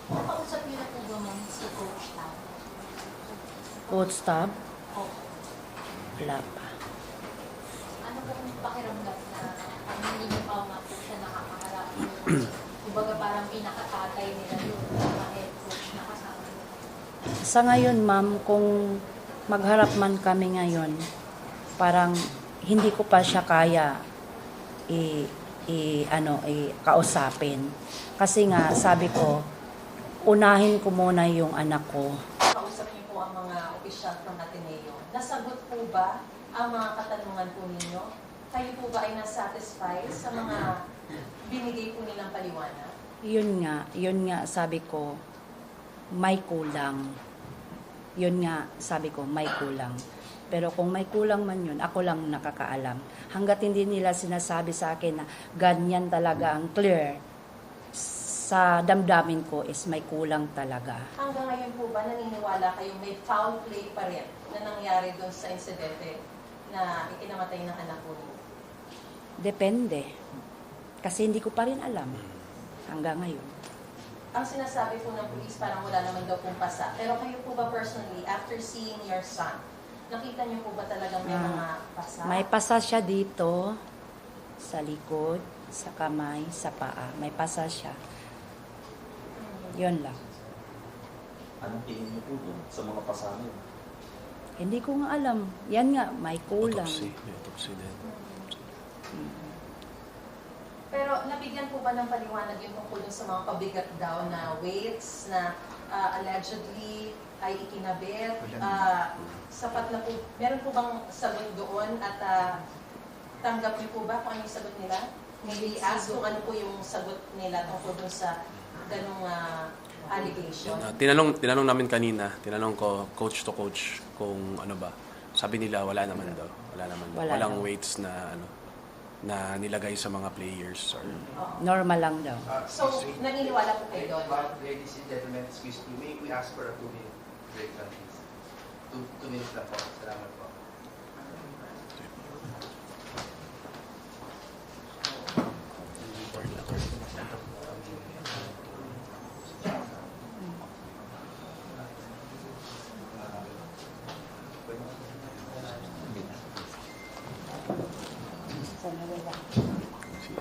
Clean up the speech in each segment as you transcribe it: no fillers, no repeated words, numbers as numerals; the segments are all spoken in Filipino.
Kausap niyo na po ba ma'am si Coach Tab? Coach Tab? Opo. Wala pa. Ano po kung pakiramdam na hindi niyo pa nga po siya nakakaharap? Kumbaga parang pinakatatay nila yung mga head coach na kasama niyo. Sa ngayon, ma'am, kung magharap man kami ngayon, parang hindi ko pa siya kaya kausapin. Kasi nga, sabi ko, unahin ko muna yung anak ko. Kausap niyo po ang mga opisyal from Ateneo. Nasagot po ba ang mga katanungan po ninyo? Kayo po ba ay nasatisfy sa mga binigay po nilang paliwanag? Yun nga, sabi ko, may kulang. Yun nga, sabi ko, may kulang. Pero kung may kulang man yun, ako lang nakakaalam. Hanggat hindi nila sinasabi sa akin na ganyan talaga ang clear, sa damdamin ko is may kulang talaga. Hanggang ngayon po ba naniniwala kayo may foul play pa rin na nangyari doon sa insidente na ikinamatay ng anak ko niyo? Depende. Kasi hindi ko pa rin alam hanggang ngayon. Ang sinasabi po ng police parang wala naman daw pong pasa. Pero kayo po ba personally, after seeing your son, nakita niyo po ba talagang may mga pasa? May pasa siya dito, sa likod, sa kamay, sa paa. May pasa siya. Yun lang. Anong tingin niyo po dun sa mga pasanin? Hindi ko nga alam. Yan nga, may kulang. May autopsy din. Pero nabigyan po ba ng paliwanag yung tungkol dun sa mga pabigat daw na weights na allegedly ay ikinabit? Sapat na po, meron po bang sagot doon at tanggap niyo po ba kung ano yung sagot nila? Maybe ask kung ano po yung sagot nila tungkol dun sa ganong allegation. Tinanong namin kanina, tinanong ko coach to coach kung ano ba. Sabi nila wala naman daw. Walang daw. weights na na nilagay sa mga players or Normal lang daw. So, naniniwala po kayo doon? Ladies and gentlemen, excuse me, may we ask for a 2-minute break lang, please? 2 minutes lang po. Salamat po.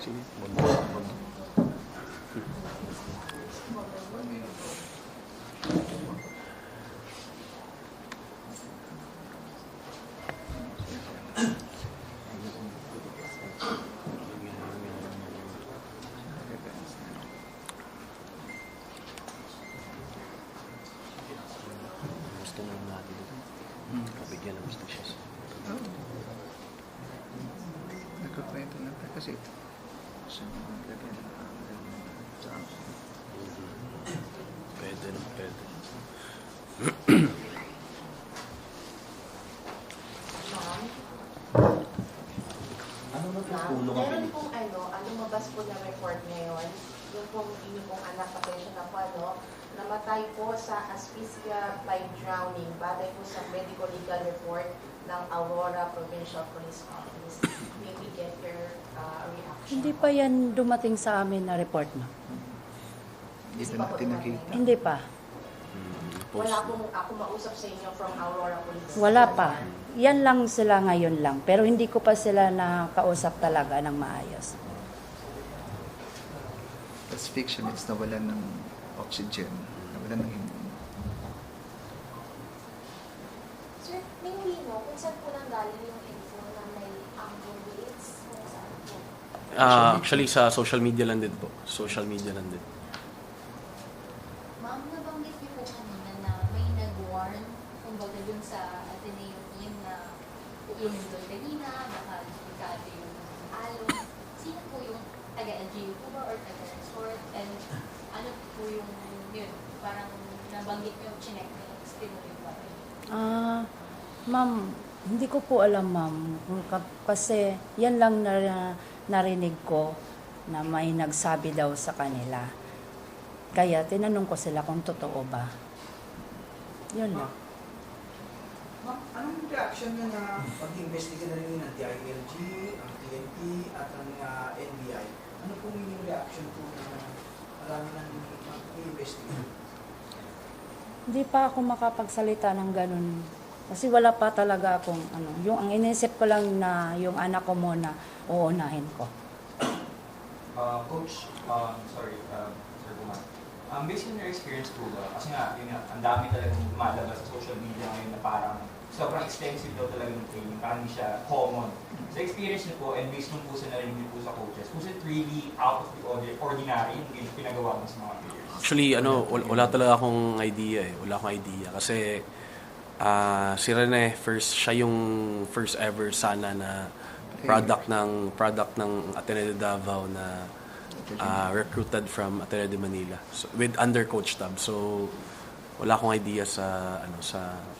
Sige. Gusto na natin. Kabigyan ng gusto siya. Nagkakwento na tayo kasi sa mga lagay na sa Pwede. Ma'am? Ano na po Ma'am, tulong ang meron pinili? pong lumabas po na report ngayon, yung pong inyong pong anak, pasensya na po, namatay po sa asphyxia by drowning, batay po sa medical legal report ng Aurora Provincial Police Office. May we get your reaction? Hindi pa yan dumating sa amin na report, no? hindi pa natin nakita. Hindi pa. Wala pong ako mausap sa inyo from Aurora Police. Wala pa. Yan lang sila ngayon lang. Pero hindi ko pa sila nakausap talaga ng maayos. Asphyxia means nawalan ng oxygen, nawalan ng himno. Sir, may mo kung saan po nanggaling yung info na may ambulance weights? Kung saan po? Actually sa social media lang din po. Social media lang din. Ma'am, nabanggit niyo po kanina na may nag-warn, kumbaga dun sa Ateneo team na iinom doon kanina, baka delikado yung alon. Sino po yung taga-LGU po ba or taga-resort? And ano po yung yun? Parang nabanggit niyo, chinek niyo, still yung ba? Ma'am, hindi ko po alam, ma'am. Kasi yan lang narinig ko na may nagsabi daw sa kanila. Kaya tinanong ko sila kung totoo ba. Yun lang. Ma'am, anong reaction niya na pag-investiga na rin ng DILG, ang PNP, at ang NBI? Ano pong yung reaction po na marami nang mag-investiga? Hindi pa ako makapagsalita ng ganun. Kasi wala pa talaga akong ano. Yung ang inisip ko lang na yung anak ko muna uunahin ko. Coach, sorry, Sir Kuman. Based on your experience po ba, kasi nga, yun nga, ang dami talagang lumalabas sa social media ngayon na parang sobrang expensive daw talaga ng training, parang hindi siya common. Sa experience niyo po, and based po sa narinig niyo po sa coaches, was it really out of the ordinary yung pinagawa mo sa mga players? Actually, wala talaga akong idea eh. Wala akong idea. Kasi, si Rene, siya yung first ever sana na product ng Ateneo de Davao na recruited from Ateneo de Manila. So, with under Coach Tab. So, wala akong idea sa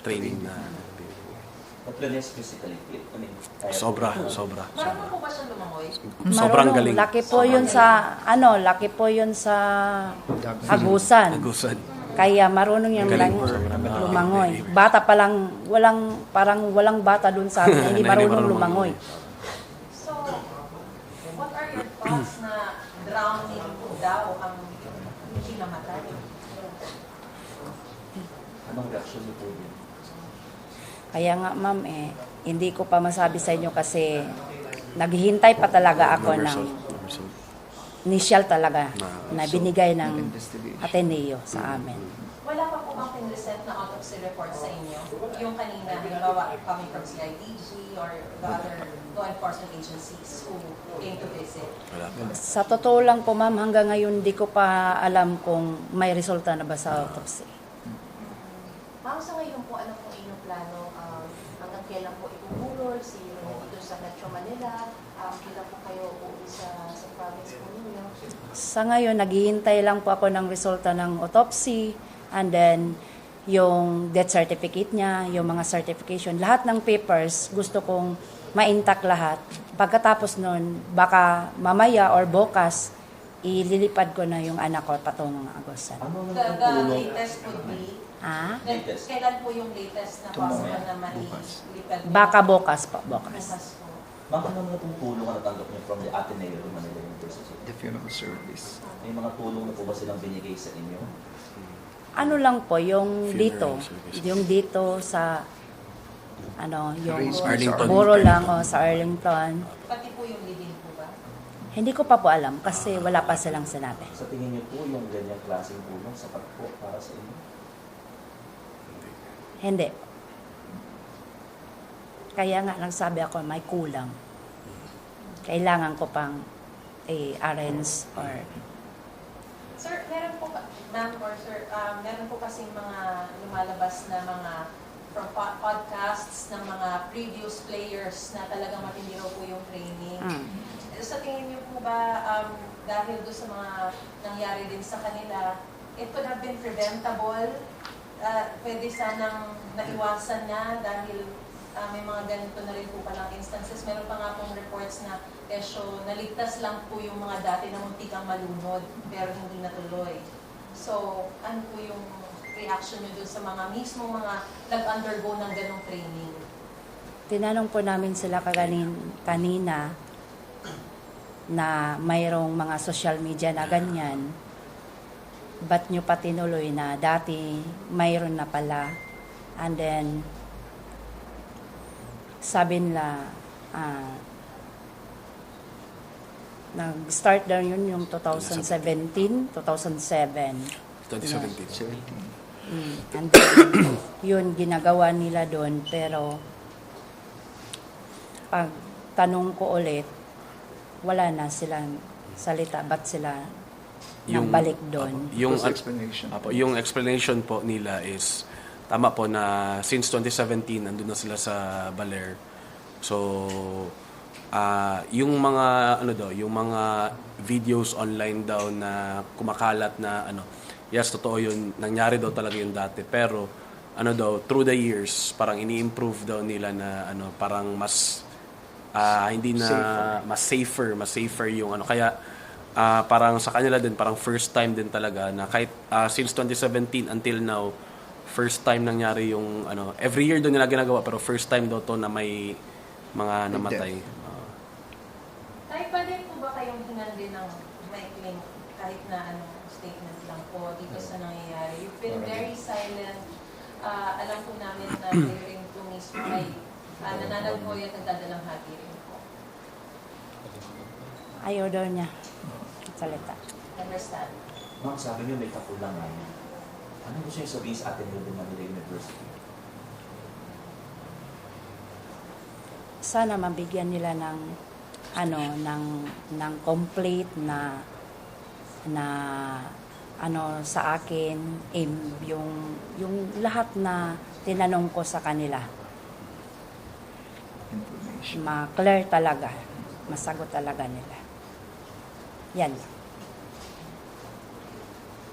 training na But Rene is physically fit. I mean, sobra. Marunong po ba siyang lumangoy? Sobrang Marunong. galing. Laki po yun sa Agusan. Agusan. Kaya marunong yung Galing. lumangoy. Bata pa lang, walang bata dun sa amin, hindi marunong lumangoy. So, what are your thoughts na drowning daw ang hindi namatay? Anong reaction niyo po yun? Kaya nga ma'am hindi ko pa masabi sa inyo kasi naghihintay pa talaga ako ng initial talaga na binigay ng Ateneo sa amin. Wala pa po bang pinresent na autopsy report sa inyo? Yung kanina, halimbawa, coming from CIDG or the other law enforcement agencies who came to visit? Wala pa. Sa totoo lang po ma'am, hanggang ngayon di ko pa alam kung may resulta na ba sa autopsy. Ma'am, sa ngayon po, ano po inyong plano? Hanggang kailan po ibubulol si dito sa Metro Manila? Kailan po kayo uuwi sa province po ninyo? Sa ngayon, naghihintay lang po ako ng resulta ng autopsy and then yung death certificate niya, yung mga certification, lahat ng papers gusto kong ma-intact lahat. Pagkatapos nun, baka mamaya or bukas, ililipad ko na yung anak ko patungong Agusan. Ano The ang tulong? latest would be, Latest. kailan po yung latest na possible na mailipad? Baka bukas po, bukas. Bukas po. Ma'am, ano mga tulong na natanggap niyo from the Ateneo de Manila University? The funeral service. May mga tulong na po ba silang binigay sa inyo? Ano lang po, yung Funeral dito, services. yung dito sa, yung Arlington. Buro lang o sa Arlington. Pati po yung living po ba? Hindi ko pa po alam kasi wala pa silang sinabi. Sa tingin niyo po, yung ganyang klaseng tulong sapat po para sa inyo? Hindi. Kaya nga nagsabi ako may kulang. Kailangan ko pang arrange or Sir, meron po, ma'am or sir, meron po kasing mga lumalabas na mga from podcasts ng mga previous players na talagang matindi raw po yung training. Sa tingin niyo po ba, dahil doon sa mga nangyari din sa kanila, it could have been preventable? Pwede sanang naiwasan na dahil may mga ganito na rin po palang instances. Meron pa nga pong reports na naligtas lang po yung mga dati na muntikang malunod pero hindi natuloy. So, ano po yung reaction nyo dun sa mga mismo mga nag-undergo ng ganong training? tinanong po namin sila kanina na mayroong mga social media na ganyan. Ba't nyo pa tinuloy na dati mayroon na pala? And then, sabi nila, nag-start daw yun yung 2017, 2007. 2017. And then, yun, ginagawa nila doon. Pero, pag tanong ko ulit, wala na silang salita. Ba't sila nang balik doon? Yung explanation po nila is, tama po na since 2017, nandun na sila sa Baler. So, yung mga yung mga videos online daw na kumakalat na yes, totoo yun, nangyari daw talaga yun dati, pero through the years parang ini-improve daw nila na parang mas hindi na safer. mas safer yung kaya parang sa kanila din parang first time din talaga na kahit since 2017 until now first time nangyari yung every year daw nila ginagawa pero first time daw to na may mga namatay. Tay, pwede po ba kayong hingan din ng maikling kahit na statement lang po po dito sa nangyayari. You've been very silent. Alam po namin na kayo rin po mismo ay nananagoy at nagdadalang hati rin po. Ayaw daw niya salita. Understand? Ma'am, sabi niyo may kakulangan. Ano gusto niyo sabihin sa Ateneo de Manila University? Sana mabigyan nila ng ng complete na sa akin yung lahat na tinanong ko sa kanila. Information. Ma-clear talaga. Masagot talaga nila. Yan.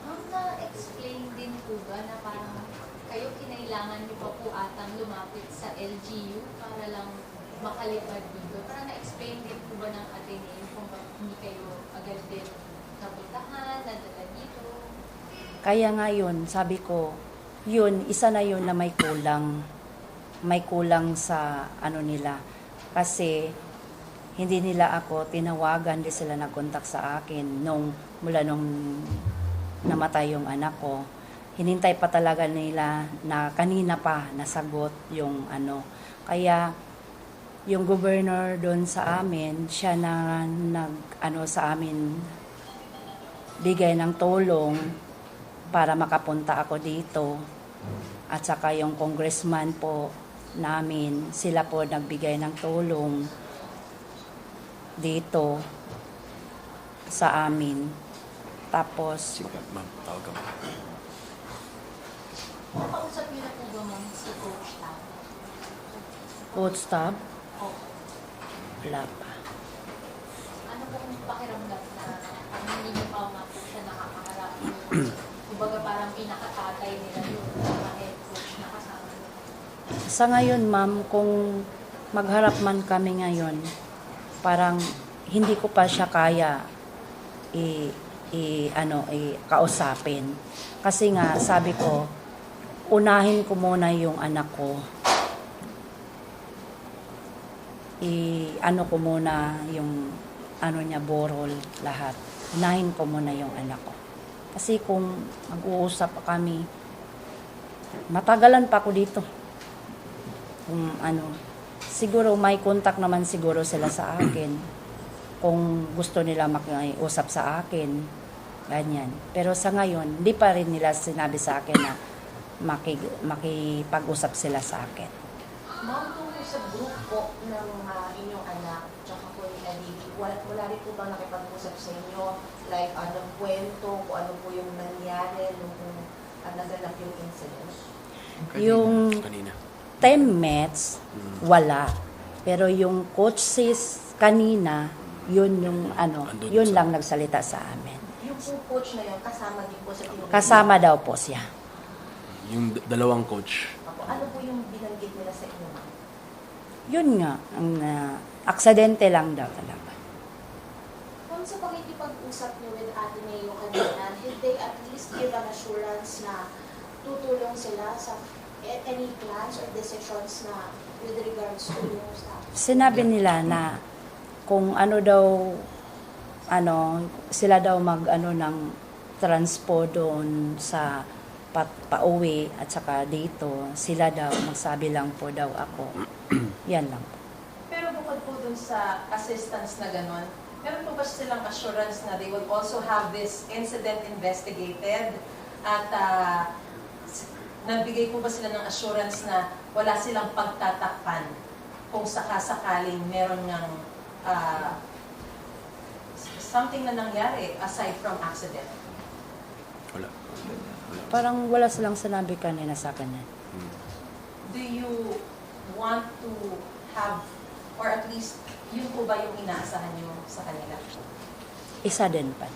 Ma'am, na-explain din po ba na parang kayo kinailangan niyo pa po atang lumapit sa LGU para lang makalipad dito? Parang na-explain din po ba ng Ateneo kung bakit hindi kayo agad din napuntahan, nadala dito? Kaya nga yun, sabi ko, yun, isa na yun na may kulang. May kulang sa nila. Kasi hindi nila ako tinawagan, hindi sila nag-contact sa akin mula nung namatay yung anak ko. Hinintay pa talaga nila na kanina pa nasagot yung Kaya yung governor doon sa amin, siya na sa amin bigay ng tulong para makapunta ako dito. At saka yung congressman po namin, sila po nagbigay ng tulong dito sa amin. Tapos, Sige, ma'am, tawag ka ma'am. Makausap niyo na po ba, ma'am, si Coach Tam? Coach Tab, Opo. wala pa. Ano po kung pakiramdam na parang hindi niyo pa nga po siya nakakaharap? Kumbaga parang pinakatatay nila yung mga head coach na kasama niyo. Sa ngayon, ma'am, kung magharap man kami ngayon, parang hindi ko pa siya kaya kausapin. Kasi nga, sabi ko, unahin ko muna yung anak ko. Ko muna yung niya, borol, lahat. Unahin ko muna yung anak ko. Kasi kung mag-uusap pa kami, matagalan pa ako dito. Kung siguro may contact naman siguro sila sa akin. Kung gusto nila makiusap sa akin, ganyan. Pero sa ngayon, hindi pa rin nila sinabi sa akin na makipag-usap sila sa akin. Ma'am, kung sa grupo ng inyong anak, tsaka po ni Aditi, wala rin po bang nakipag-usap sa inyo? Like, anong kwento, kung ano po yung nangyari nung naganap yung incident? Yung Kanina. teammates, wala. Pero yung coaches kanina, yun yung Andun yun sa- lang nagsalita sa amin. Yung po coach na yun, kasama din po sa tinutulungan? Kasama daw po siya. Yung dalawang coach. Ano po yung binanggit nila sa inyo, ma'am? Yun nga, ang aksidente lang daw talaga. Ma'am, sa pakikipag-usap niyo with Ateneo kanina, did they at least give an assurance na tutulong sila sa any plans or decisions na with regards to yung staff? Sinabi nila na kung sila daw ng transpo doon sa pauwi at saka dito, sila daw, magsabi lang po daw ako. Yan lang po. Pero bukod po dun sa assistance na gano'n, meron po ba silang assurance na they will also have this incident investigated? At nagbigay po ba sila ng assurance na wala silang pagtatakpan kung sakasakaling meron ng something na nangyari aside from accident? Wala. Parang wala silang sinabi kanina sa kanya. Do you want to have, or at least, yun po ba yung inaasahan nyo sa kanila? Isa din pa.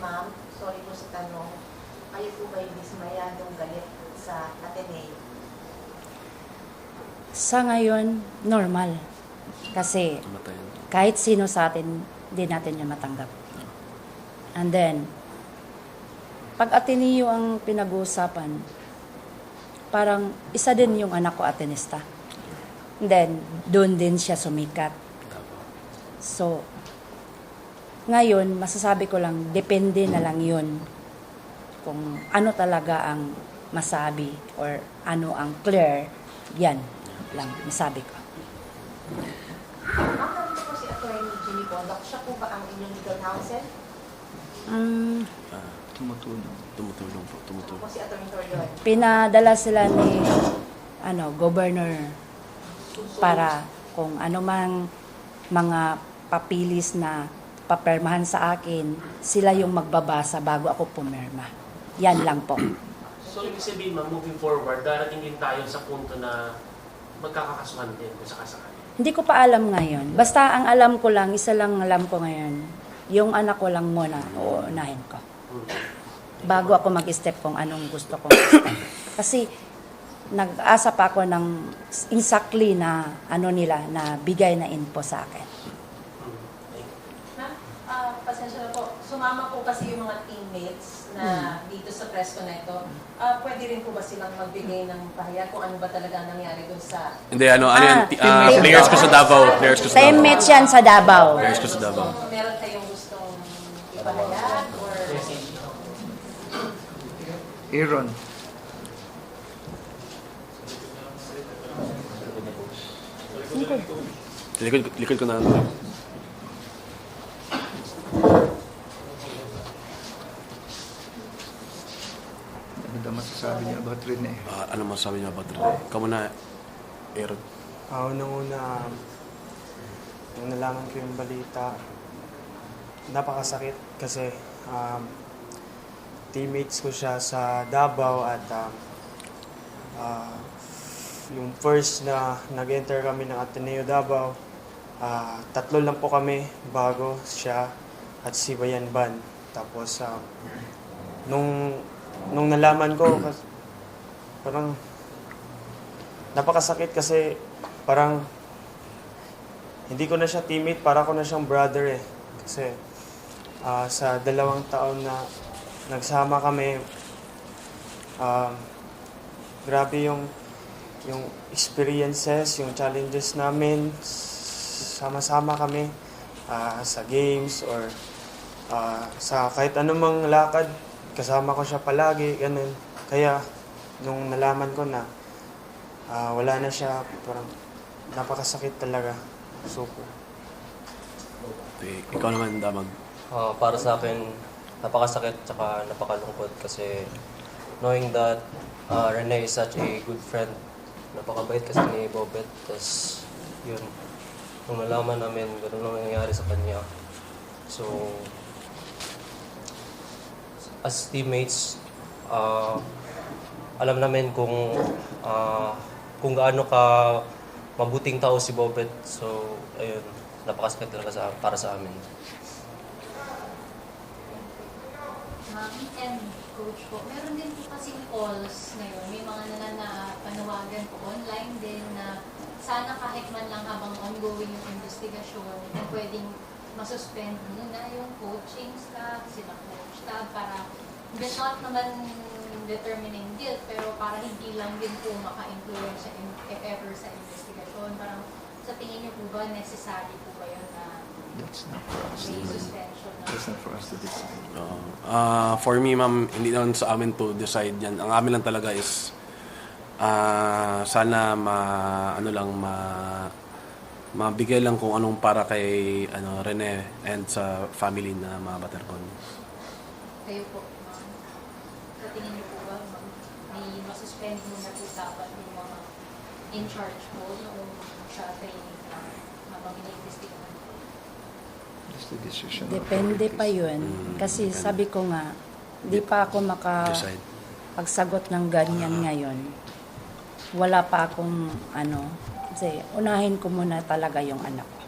Ma'am, sorry po sa tanong. Kayo po ba yung dismayadong galit sa Ateneo? Sa ngayon, normal. Kasi Kamatayan. kahit sino sa atin, hindi natin yan matanggap. And then, pag Ateneo ang pinag-uusapan, parang isa din yung anak ko Atenista. And then, doon din siya sumikat. So, Ngayon, masasabi ko lang, depende na lang yun kung ano talaga ang masabi or ano ang clear, yan lang masabi ko. Ma'am, nandito po si Attorney Jimmy Bondoc. Siya po ba ang inyong legal counsel? Tumutulong. Tumutulong po, tumutulong. Po si Attorney Torion. Pinadala sila ni governor para kung ano mang mga papilis na papermahan sa akin, sila yung magbabasa bago ako pumirma. Yan lang po. So, ibig sabihin, ma'am, moving forward, darating din tayo sa punto na magkakakasuhan din kung sakasakali. Hindi ko pa alam ngayon. Basta ang alam ko lang, isa lang alam ko ngayon, yung anak ko lang muna, uunahin ko. Bago ako mag-step kung anong gusto kong step. Kasi nag-asa pa ako ng exactly na nila, na bigay na info sa akin. Ma'am, pasensya na po. Sumama po kasi yung mga teammates na dito sa press ko na ito. Pwede rin po ba silang magbigay ng pahayag kung ano ba talaga nangyari doon sa... Hindi, ano yan, players ko sa Davao. Players ko sa Davao. Teammates yan sa Davao. Players ko sa Davao. So, meron kayong gustong ipahayag or... Aaron. Likod ko na. Ano daw masasabi niya about Rene? Ano masasabi niya about Rene? Ikaw muna, Aaron. Unang-una, nung nalaman ko yung balita, napakasakit kasi teammates ko siya sa Davao at yung first na nag-enter kami ng Ateneo Davao, 3 lang po kami bago siya at si Bayan Ban. Tapos nung nalaman ko, parang napakasakit kasi parang hindi ko na siya teammate, para ko na siyang brother eh. Kasi sa 2 taon na nagsama kami, grabe yung experiences, yung challenges namin, sama-sama kami sa games or sa kahit anumang lakad, kasama ko siya palagi, ganun. Kaya nung nalaman ko na wala na siya, parang napakasakit talaga. Super. Ikaw naman, Damag. Para sa akin, napakasakit tsaka napakalungkot kasi knowing that Rene is such a good friend. Napakabait kasi ni Bobet. Tapos, yun. Nung nalaman namin, gano'n lang nangyari sa kanya. So, as teammates, alam namin kung gaano ka mabuting tao si Bobet. So, ayun, napakasakit talaga para sa amin. Ma'am and coach po, meron din po kasing calls ngayon. May mga panawagan po online din na sana kahit man lang habang ongoing yung investigasyon, na pwedeng masuspend muna yung coaching staff, sila coach staff, para not naman determining guilt, pero para hindi lang din po maka-influence if ever sa investigasyon. Parang sa tingin niyo po ba, necessary po ba yun na That's not for us. may suspension na? That's not for us to decide. For me, ma'am, hindi naman sa amin to decide yan. Ang amin lang talaga is sana mabigay lang kung anong para kay Rene and sa family na mga Batercon. Kayo po, ma'am. Sa tingin niyo po ba, may masuspend muna po dapat yung mga in charge po noong sa training na habang iniimbestigahan? That's the decision. Depende pa yun. Kasi sabi ko nga, di pa ako Decide. makapagsagot ng ganyan ngayon. Wala pa akong kasi unahin ko muna talaga yung anak ko.